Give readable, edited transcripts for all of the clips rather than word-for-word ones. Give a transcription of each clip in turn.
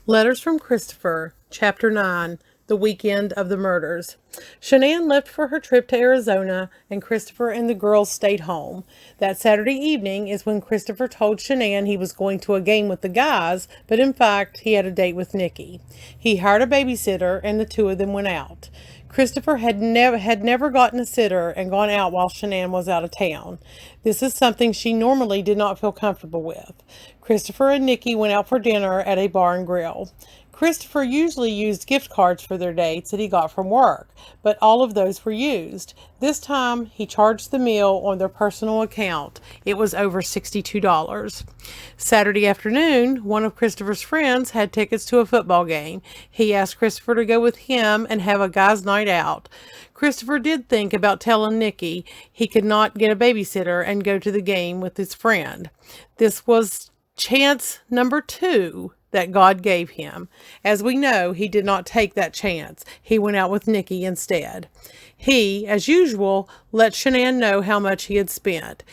Letters from Christopher, Chapter 9, The Weekend of the Murders. Shanann left for her trip to Arizona, and Christopher and the girls stayed home. That Saturday evening is when Christopher told Shanann he was going to a game with the guys, but in fact, he had a date with Nikki. He hired a babysitter, and the two of them went out. Christopher had never gotten a sitter and gone out while Shanann was out of town. This is something she normally did not feel comfortable with. Christopher and Nikki went out for dinner at a bar and grill. Christopher usually used gift cards for their dates that he got from work, but all of those were used. This time, he charged the meal on their personal account. It was over $62. Saturday afternoon, one of Christopher's friends had tickets to a football game. He asked Christopher to go with him and have a guys' night out. Christopher did think about telling Nikki he could not get a babysitter and go to the game with his friend. This was chance number 2 that God gave him. As we know, he did not take that chance. He went out with Nikki instead. He, as usual, let Shanann know how much he had spent.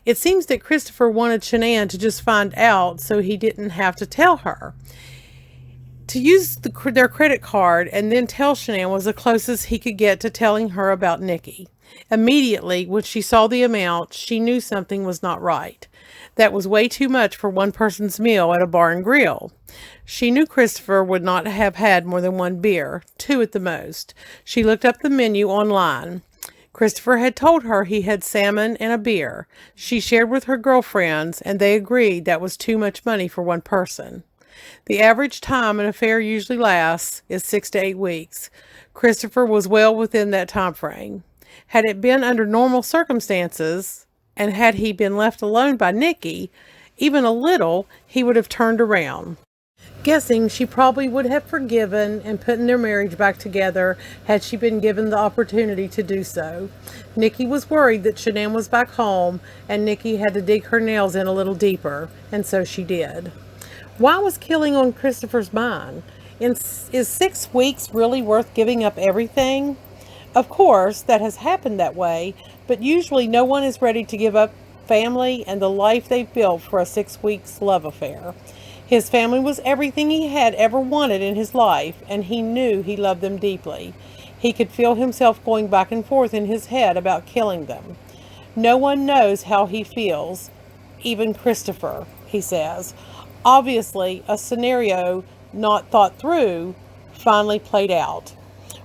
It seems that Christopher wanted Shanann to just find out so he didn't have to tell her. To use their credit card and then tell Shanann was the closest he could get to telling her about Nikki. Immediately, when she saw the amount, she knew something was not right. That was way too much for one person's meal at a bar and grill. She knew Christopher would not have had more than 1 beer, 2 at the most. She looked up the menu online. Christopher had told her he had salmon and a beer. She shared with her girlfriends, and they agreed that was too much money for one person. The average time an affair usually lasts is 6 to 8 weeks. Christopher was well within that time frame. Had it been under normal circumstances, and had he been left alone by Nikki, even a little, he would have turned around. Guessing she probably would have forgiven and put their marriage back together had she been given the opportunity to do so. Nikki was worried that Shanann was back home, and Nikki had to dig her nails in a little deeper, and so she did. Why was killing on Christopher's mind? Is 6 weeks really worth giving up everything? Of course, that has happened that way, but usually no one is ready to give up family and the life they've built for a 6 weeks love affair. His family was everything he had ever wanted in his life, and he knew he loved them deeply. He could feel himself going back and forth in his head about killing them. No one knows how he feels, even Christopher, he says. Obviously, a scenario not thought through finally played out.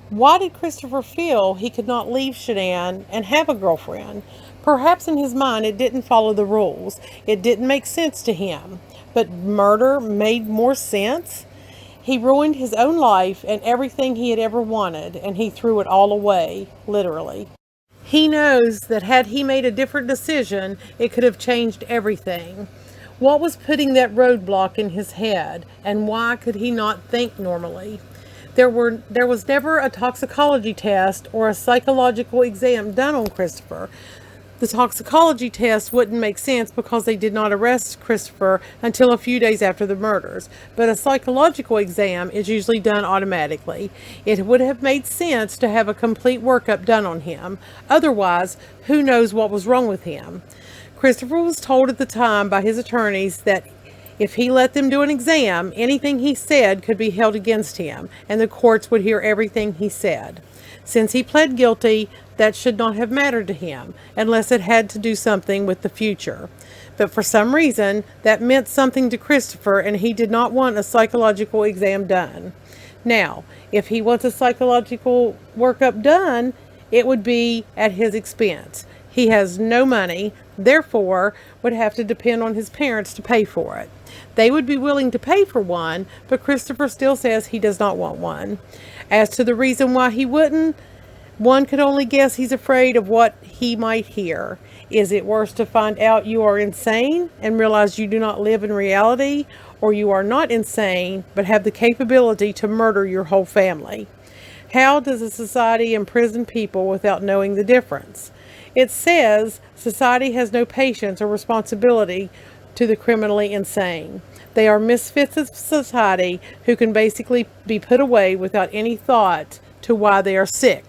Why did Christopher feel he could not leave Shanann and have a girlfriend? Perhaps in his mind it didn't follow the rules. It didn't make sense to him. But murder made more sense? He ruined his own life and everything he had ever wanted, and he threw it all away, literally. He knows that had he made a different decision, it could have changed everything. What was putting that roadblock in his head, and why could he not think normally? There was never a toxicology test or a psychological exam done on Christopher. The toxicology test wouldn't make sense because they did not arrest Christopher until a few days after the murders, but a psychological exam is usually done automatically. It would have made sense to have a complete workup done on him. Otherwise, who knows what was wrong with him? Christopher was told at the time by his attorneys that if he let them do an exam, anything he said could be held against him, and the courts would hear everything he said. Since he pled guilty, that should not have mattered to him, unless it had to do something with the future. But for some reason, that meant something to Christopher, and he did not want a psychological exam done. Now, if he wants a psychological workup done, it would be at his expense. He has no money, therefore would have to depend on his parents to pay for it. They would be willing to pay for one, but Christopher still says he does not want one. As to the reason why he wouldn't, one could only guess he's afraid of what he might hear. Is it worse to find out you are insane and realize you do not live in reality, or you are not insane but have the capability to murder your whole family? How does a society imprison people without knowing the difference? It says society has no patience or responsibility to the criminally insane. They are misfits of society who can basically be put away without any thought to why they are sick.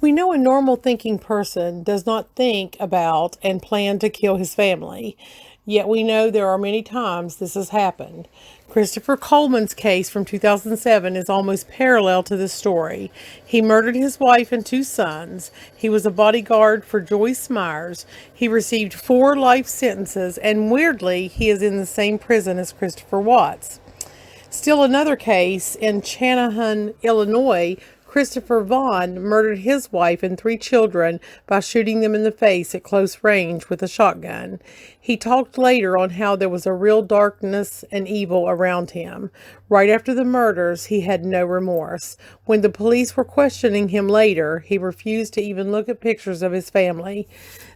We know a normal thinking person does not think about and plan to kill his family. Yet we know there are many times this has happened. Christopher Coleman's case from 2007 is almost parallel to this story. He murdered his wife and 2 sons. He was a bodyguard for Joyce Myers. He received 4 life sentences, and weirdly, he is in the same prison as Christopher Watts. Still another case in Shanann, Illinois, Christopher Vaughn murdered his wife and 3 children by shooting them in the face at close range with a shotgun. He talked later on how there was a real darkness and evil around him. Right after the murders, he had no remorse. When the police were questioning him later, he refused to even look at pictures of his family.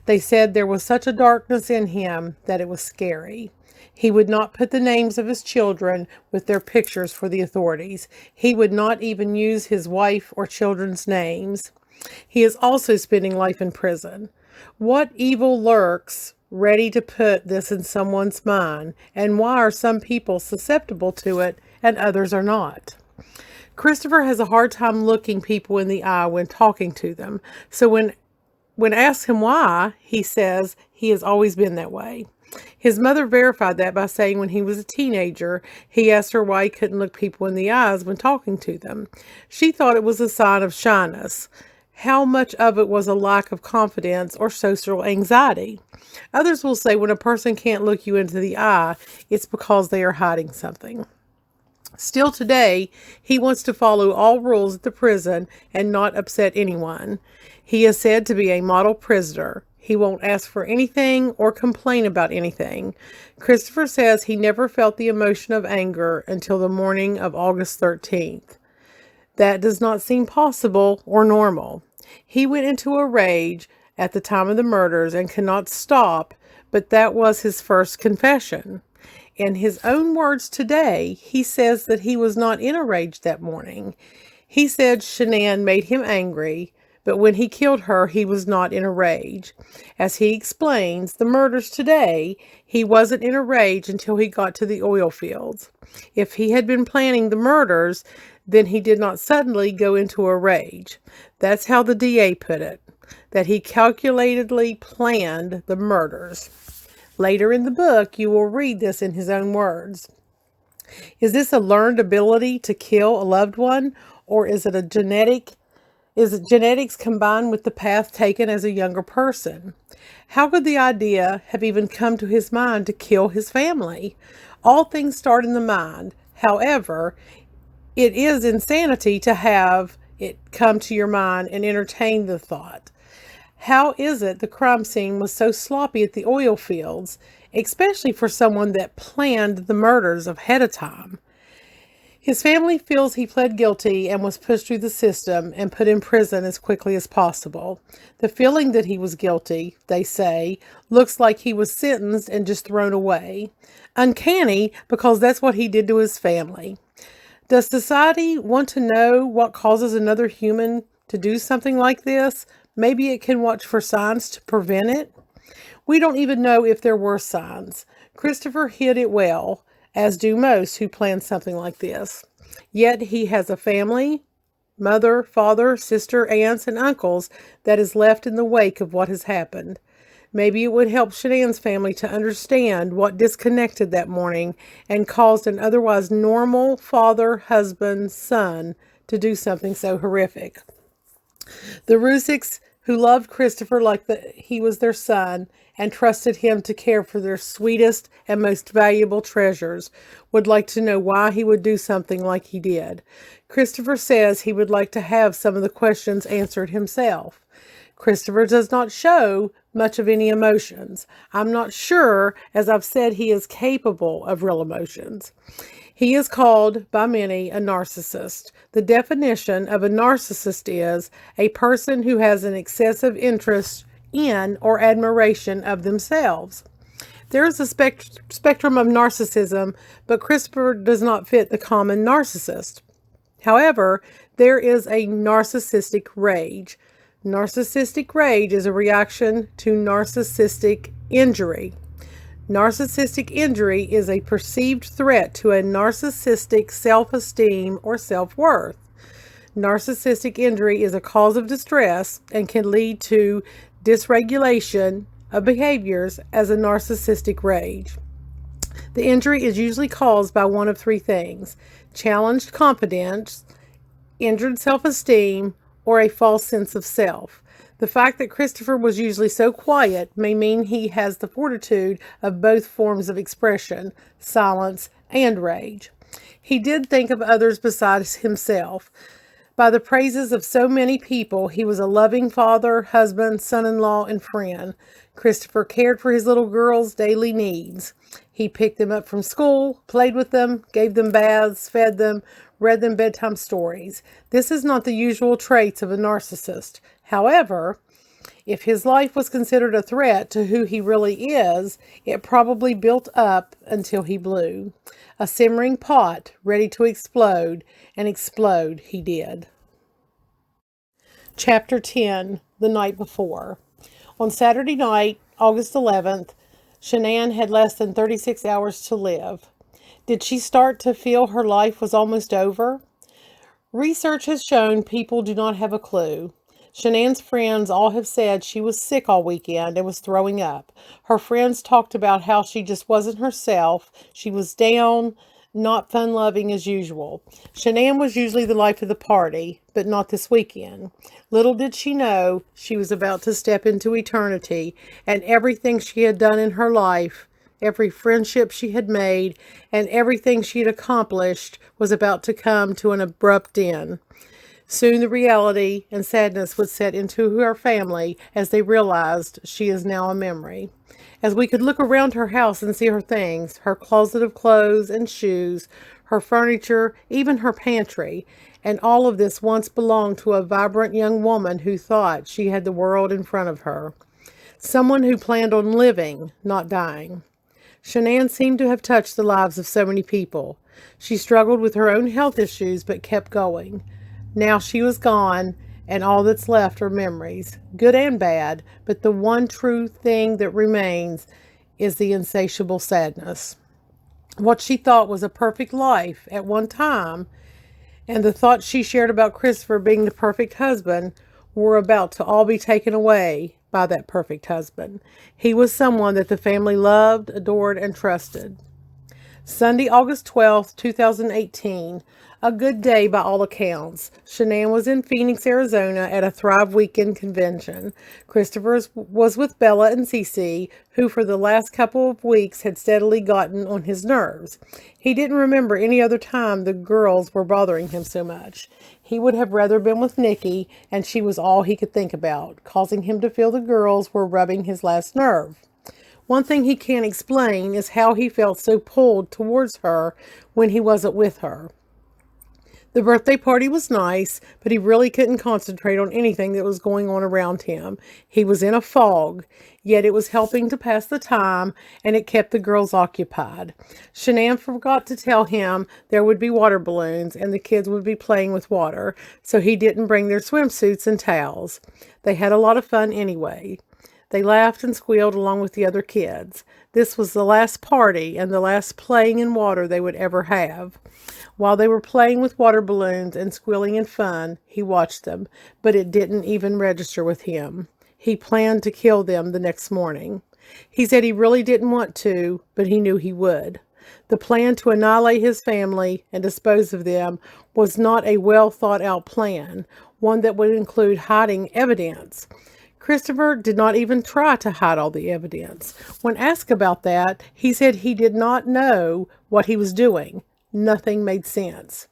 They said there was such a darkness in him that it was scary. He would not put the names of his children with their pictures for the authorities. He would not even use his wife or children's names. He is also spending life in prison. What evil lurks ready to put this in someone's mind, and why are some people susceptible to it and others are not? Christopher has a hard time looking people in the eye when talking to them. So when asked him why, he says he has always been that way. His mother verified that by saying when he was a teenager, he asked her why he couldn't look people in the eyes when talking to them. She thought it was a sign of shyness. How much of it was a lack of confidence or social anxiety? Others will say when a person can't look you into the eye, it's because they are hiding something. Still today, he wants to follow all rules at the prison and not upset anyone. He is said to be a model prisoner. He won't ask for anything or complain about anything. Christopher says he never felt the emotion of anger until the morning of August 13th. That does not seem possible or normal. He went into a rage at the time of the murders and could not stop, but that was his first confession. In his own words today, he says that he was not in a rage that morning. He said Shanann made him angry, but when he killed her, he was not in a rage. As he explains the murders today, he wasn't in a rage until he got to the oil fields. If he had been planning the murders, then he did not suddenly go into a rage. That's how the DA put it, that he calculatedly planned the murders. Later in the book, you will read this in his own words. Is this a learned ability to kill a loved one, or is it genetics combined with the path taken as a younger person? How could the idea have even come to his mind to kill his family? All things start in the mind. However, it is insanity to have it come to your mind and entertain the thought. How is it the crime scene was so sloppy at the oil fields, especially for someone that planned the murders ahead of time? His family feels he pled guilty and was pushed through the system and put in prison as quickly as possible. The feeling that he was guilty, they say, looks like he was sentenced and just thrown away. Uncanny, because that's what he did to his family. Does society want to know what causes another human to do something like this? Maybe it can watch for signs to prevent it. We don't even know if there were signs. Christopher hid it well, as do most who plan something like this. Yet he has a family, mother, father, sister, aunts, and uncles that is left in the wake of what has happened. Maybe it would help Shanann's family to understand what disconnected that morning and caused an otherwise normal father, husband, son to do something so horrific. The Rusicks, who loved Christopher like he was their son and trusted him to care for their sweetest and most valuable treasures, would like to know why he would do something like he did. Christopher says he would like to have some of the questions answered himself. Christopher does not show much of any emotions. I'm not sure, as I've said, he is capable of real emotions. He is called by many a narcissist. The definition of a narcissist is a person who has an excessive interest in or admiration of themselves. There is a spectrum of narcissism, but Christopher does not fit the common narcissist. However, there is a narcissistic rage. Narcissistic rage is a reaction to narcissistic injury. Narcissistic injury is a perceived threat to a narcissistic self-esteem or self-worth. Narcissistic injury is a cause of distress and can lead to dysregulation of behaviors as a narcissistic rage. The injury is usually caused by one of three things: challenged confidence, injured self-esteem, or a false sense of self. The fact that Christopher was usually so quiet may mean he has the fortitude of both forms of expression, silence and rage. He did think of others besides himself. By the praises of so many people, he was a loving father, husband, son-in-law, and friend. Christopher cared for his little girls' daily needs. He picked them up from school, played with them, gave them baths, fed them, read them bedtime stories. This is not the usual traits of a narcissist. However, if his life was considered a threat to who he really is, it probably built up until he blew. A simmering pot ready to explode, and explode he did. Chapter 10, The Night Before. On Saturday night, August 11th, Shanann had less than 36 hours to live. Did she start to feel her life was almost over? Research has shown people do not have a clue. Shanann's friends all have said she was sick all weekend and was throwing up. Her friends talked about how she just wasn't herself. She was down, not fun-loving as usual. Shanann was usually the life of the party, but not this weekend. Little did she know she was about to step into eternity, and everything she had done in her life, every friendship she had made, and everything she had accomplished was about to come to an abrupt end. Soon the reality and sadness would set into her family as they realized she is now a memory. As we could look around her house and see her things, her closet of clothes and shoes, her furniture, even her pantry, and all of this once belonged to a vibrant young woman who thought she had the world in front of her. Someone who planned on living, not dying. Shanann seemed to have touched the lives of so many people. She struggled with her own health issues but kept going. Now she was gone, and all that's left are memories, good and bad, but the one true thing that remains is the insatiable sadness. What she thought was a perfect life at one time, and the thoughts she shared about Christopher being the perfect husband, were about to all be taken away by that perfect husband. He was someone that the family loved, adored, and trusted. Sunday, August 12th, 2018. A good day by all accounts. Shanann was in Phoenix, Arizona at a Thrive Weekend convention. Christopher was with Bella and Cece, who for the last couple of weeks had steadily gotten on his nerves. He didn't remember any other time the girls were bothering him so much. He would have rather been with Nikki, and she was all he could think about, causing him to feel the girls were rubbing his last nerve. One thing he can't explain is how he felt so pulled towards her when he wasn't with her. The birthday party was nice, but he really couldn't concentrate on anything that was going on around him. He was in a fog, yet it was helping to pass the time, and it kept the girls occupied. Shanann forgot to tell him there would be water balloons, and the kids would be playing with water, so he didn't bring their swimsuits and towels. They had a lot of fun anyway. They laughed and squealed along with the other kids. This was the last party and the last playing in water they would ever have. While they were playing with water balloons and squealing in fun, he watched them, but it didn't even register with him. He planned to kill them the next morning. He said he really didn't want to, but he knew he would. The plan to annihilate his family and dispose of them was not a well thought out plan, one that would include hiding evidence. Christopher did not even try to hide all the evidence. When asked about that, he said he did not know what he was doing. Nothing made sense.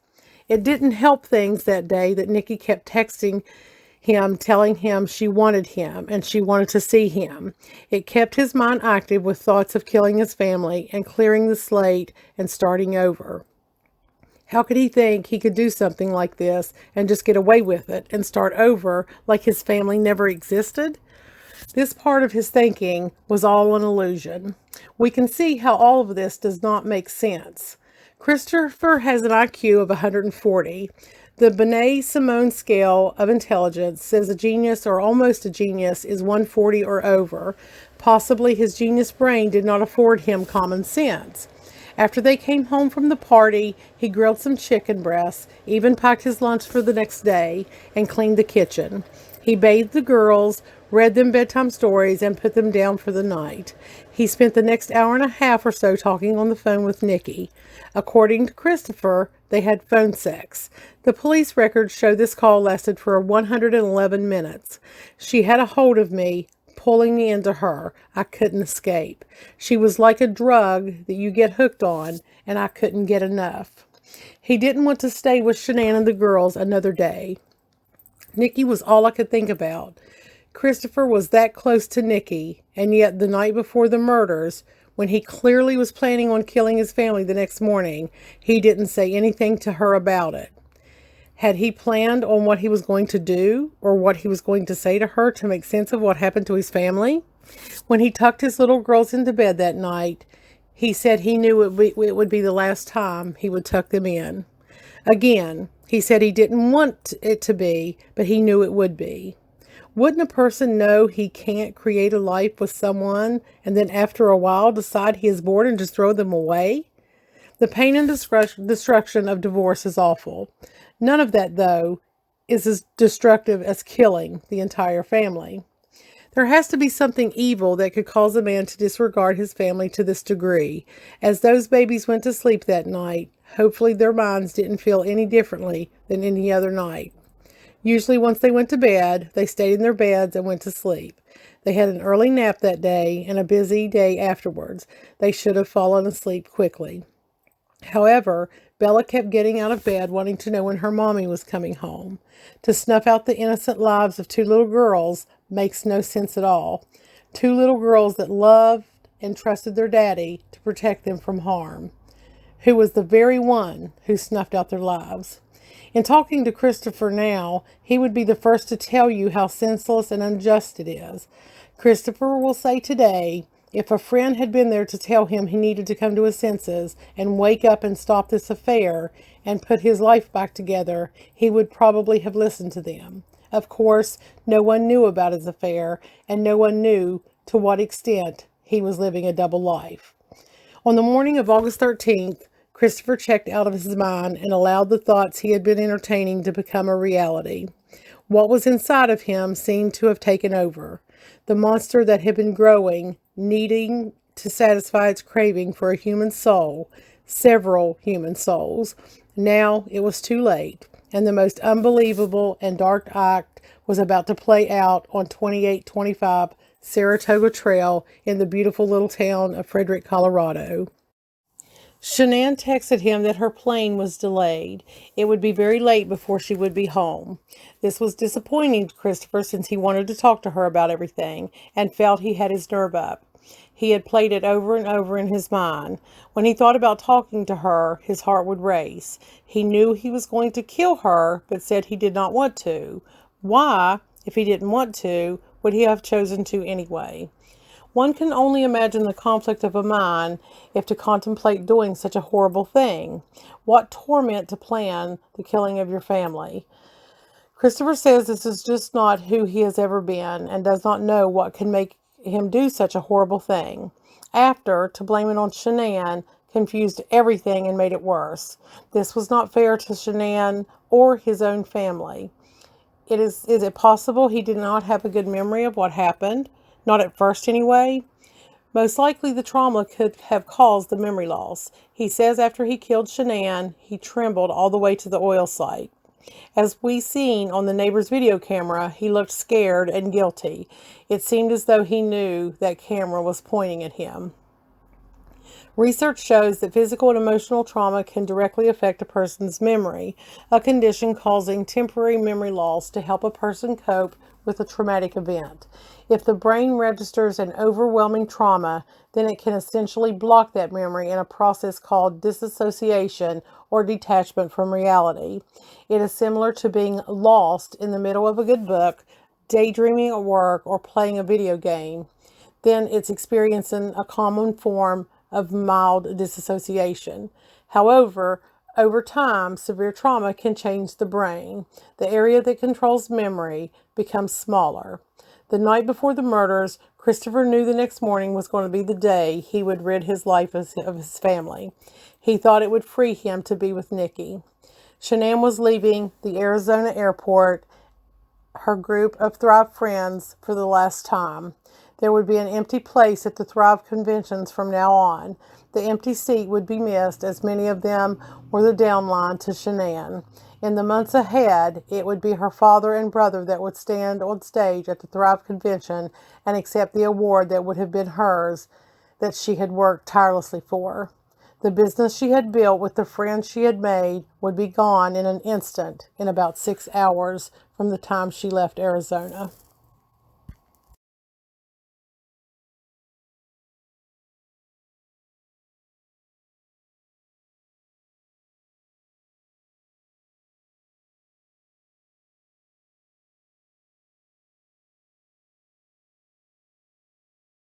It didn't help things that day that Nikki kept texting him, telling him she wanted him and she wanted to see him. It kept his mind active with thoughts of killing his family and clearing the slate and starting over. How could he think he could do something like this and just get away with it and start over like his family never existed? This part of his thinking was all an illusion. We can see how all of this does not make sense. Christopher has an IQ of 140. The Binet-Simon scale of intelligence says a genius or almost a genius is 140 or over. Possibly his genius brain did not afford him common sense. After they came home from the party, he grilled some chicken breasts, even packed his lunch for the next day, and cleaned the kitchen. He bathed the girls, read them bedtime stories, and put them down for the night. He spent the next hour and a half or so talking on the phone with Nikki. According to Christopher, they had phone sex. The police records show this call lasted for 111 minutes. She had a hold of me, pulling me into her. I couldn't escape. She was like a drug that you get hooked on, and I couldn't get enough. He didn't want to stay with Shanann and the girls another day. Nikki was all I could think about. Christopher was that close to Nikki, and yet the night before the murders, when he clearly was planning on killing his family the next morning, he didn't say anything to her about it. Had he planned on what he was going to do or what he was going to say to her to make sense of what happened to his family? When he tucked his little girls into bed that night, he said he knew it would be the last time he would tuck them in. Again, he said he didn't want it to be, but he knew it would be. Wouldn't a person know he can't create a life with someone and then after a while decide he is bored and just throw them away? The pain and destruction of divorce is awful. None of that, though, is as destructive as killing the entire family. There has to be something evil that could cause a man to disregard his family to this degree. As those babies went to sleep that night, hopefully their minds didn't feel any differently than any other night. Usually once they went to bed, they stayed in their beds and went to sleep. They had an early nap that day and a busy day afterwards. They should have fallen asleep quickly. However, Bella kept getting out of bed wanting to know when her mommy was coming home. To snuff out the innocent lives of two little girls makes no sense at all. Two little girls that loved and trusted their daddy to protect them from harm, who was the very one who snuffed out their lives. In talking to Christopher now, he would be the first to tell you how senseless and unjust it is. Christopher will say today, if a friend had been there to tell him he needed to come to his senses and wake up and stop this affair and put his life back together, he would probably have listened to them. Of course, no one knew about his affair, and no one knew to what extent he was living a double life. On the morning of August 13th, Christopher checked out of his mind and allowed the thoughts he had been entertaining to become a reality. What was inside of him seemed to have taken over. The monster that had been growing, needing to satisfy its craving for a human soul, several human souls. Now it was too late, and the most unbelievable and dark act was about to play out on 2825 Saratoga Trail in the beautiful little town of Frederick, Colorado. Shanann texted him that her plane was delayed. It would be very late before she would be home. This was disappointing to Christopher since he wanted to talk to her about everything and felt he had his nerve up. He had played it over and over in his mind. When he thought about talking to her, his heart would race. He knew he was going to kill her, but said he did not want to. Why, if he didn't want to, would he have chosen to anyway? One can only imagine the conflict of a mind if to contemplate doing such a horrible thing. What torment to plan the killing of your family. Christopher says this is just not who he has ever been and does not know what can make him do such a horrible thing. After, to blame it on Shanann confused everything and made it worse. This was not fair to Shanann or his own family. Is it possible he did not have a good memory of what happened? Not at first anyway. Most likely the trauma could have caused the memory loss. He says after he killed Shanann, he trembled all the way to the oil site. As we seen on the neighbor's video camera, he looked scared and guilty. It seemed as though he knew that camera was pointing at him. Research shows that physical and emotional trauma can directly affect a person's memory, a condition causing temporary memory loss to help a person cope with a traumatic event. If the brain registers an overwhelming trauma, then it can essentially block that memory in a process called disassociation or detachment from reality. It is similar to being lost in the middle of a good book, daydreaming at work, or playing a video game. Then it's experiencing a common form of mild disassociation. However, over time, severe trauma can change the brain. The area that controls memory becomes smaller. The night before the murders, Christopher knew the next morning was going to be the day he would rid his life of his family. He thought it would free him to be with Nikki. Shanann was leaving the Arizona airport her group of Thrive friends for the last time. There would be an empty place at the Thrive conventions from now on. The empty seat would be missed, as many of them were the downline to Shanann. In the months ahead, it would be her father and brother that would stand on stage at the Thrive convention and accept the award that would have been hers, that she had worked tirelessly for. The business she had built with the friends she had made would be gone in an instant, in about 6 hours from the time she left Arizona.